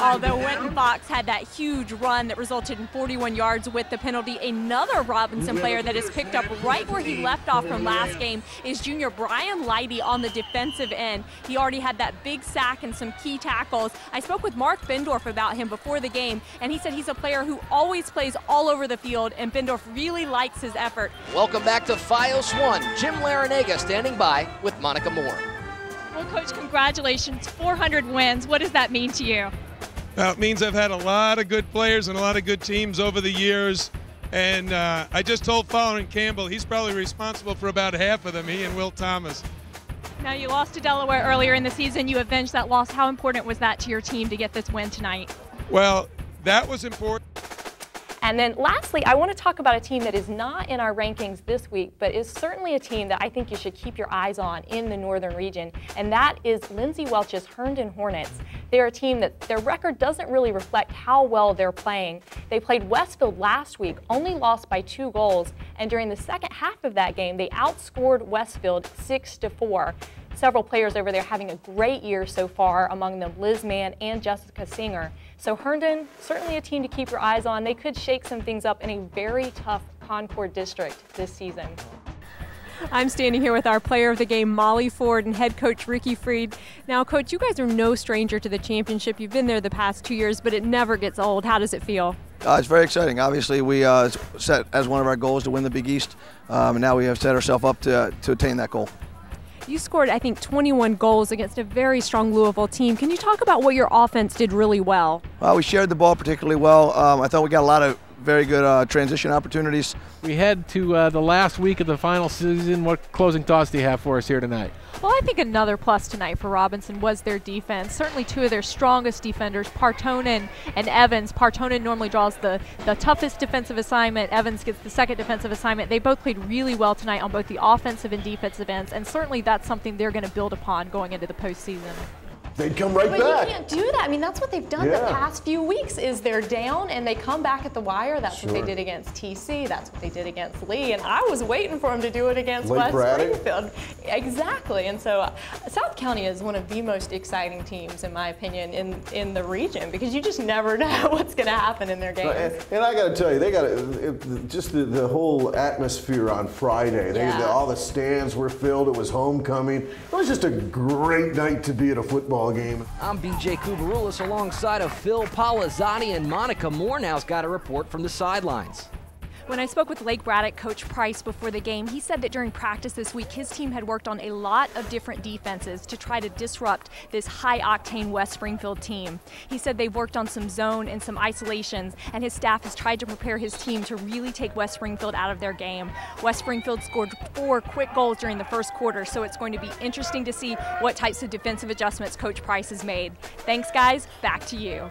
Although Wenton Fox had that huge run that resulted in 41 yards with the penalty. Another Robinson player that has picked up right where he left off from last game is junior Brian Leidy on the defensive end. He already had that big sack and some key tackles. I spoke with Mark Bendorf about him before the game, and he said he's a player who always plays all over the field, and Bendorf really likes his effort. Welcome back to Fios 1. Jim Larinaga standing by with Monika Moore. Well, Coach, congratulations, 400 wins. What does that mean to you? Well, it means I've had a lot of good players and a lot of good teams over the years. And I just told Fallon Campbell he's probably responsible for about half of them, he and Will Thomas. Now, you lost to Delaware earlier in the season. You avenged that loss. How important was that to your team to get this win tonight? Well, that was important. And then lastly, I want to talk about a team that is not in our rankings this week, but is certainly a team that I think you should keep your eyes on in the Northern region, and that is Lindsey Welch's Herndon Hornets. They're a team that their record doesn't really reflect how well they're playing. They played Westfield last week, only lost by 2 goals, and during the second half of that game, they outscored Westfield 6-4. Several players over there having a great year so far, among them Liz Mann and Jessica Singer. So Herndon, certainly a team to keep your eyes on. They could shake some things up in a very tough Concord district this season. I'm standing here with our player of the game, Molly Ford, and head coach Ricky Freed. Now, Coach, you guys are no stranger to the championship. You've been there the past 2 years, but it never gets old. How does it feel? It's very exciting. Obviously, we set as one of our goals to win the Big East, and now we have set ourselves up to attain that goal. You scored, I think, 21 goals against a very strong Louisville team. Can you talk about what your offense did really well? Well, we shared the ball particularly well. I thought we got a lot of very good transition opportunities. We head to the last week of the final season. What closing thoughts do you have for us here tonight? Well, I think another plus tonight for Robinson was their defense. Certainly 2 of their strongest defenders, Partonen and Evans. Partonen normally draws the toughest defensive assignment. Evans gets the second defensive assignment. They both played really well tonight on both the offensive and defensive ends, and certainly that's something they're going to build upon going into the postseason. They'd come right back. But you can't do that. I mean, that's what they've done the past few weeks is they're down and they come back at the wire. That's what they did against TC. That's what they did against Lee. And I was waiting for them to do it against West Springfield. Exactly. And so South County is one of the most exciting teams, in my opinion, in the region because you just never know what's going to happen in their games. And I got to tell you, they got just the whole atmosphere on Friday. All the stands were filled. It was homecoming. It was just a great night to be at a football game. I'm BJ Kubarulis alongside of Phil Palazzani, and Monika Moore now's got a report from the sidelines. When I spoke with Lake Braddock coach Price before the game, he said that during practice this week, his team had worked on a lot of different defenses to try to disrupt this high-octane West Springfield team. He said they've worked on some zone and some isolations, and his staff has tried to prepare his team to really take West Springfield out of their game. West Springfield scored 4 quick goals during the first quarter, so it's going to be interesting to see what types of defensive adjustments Coach Price has made. Thanks, guys. Back to you.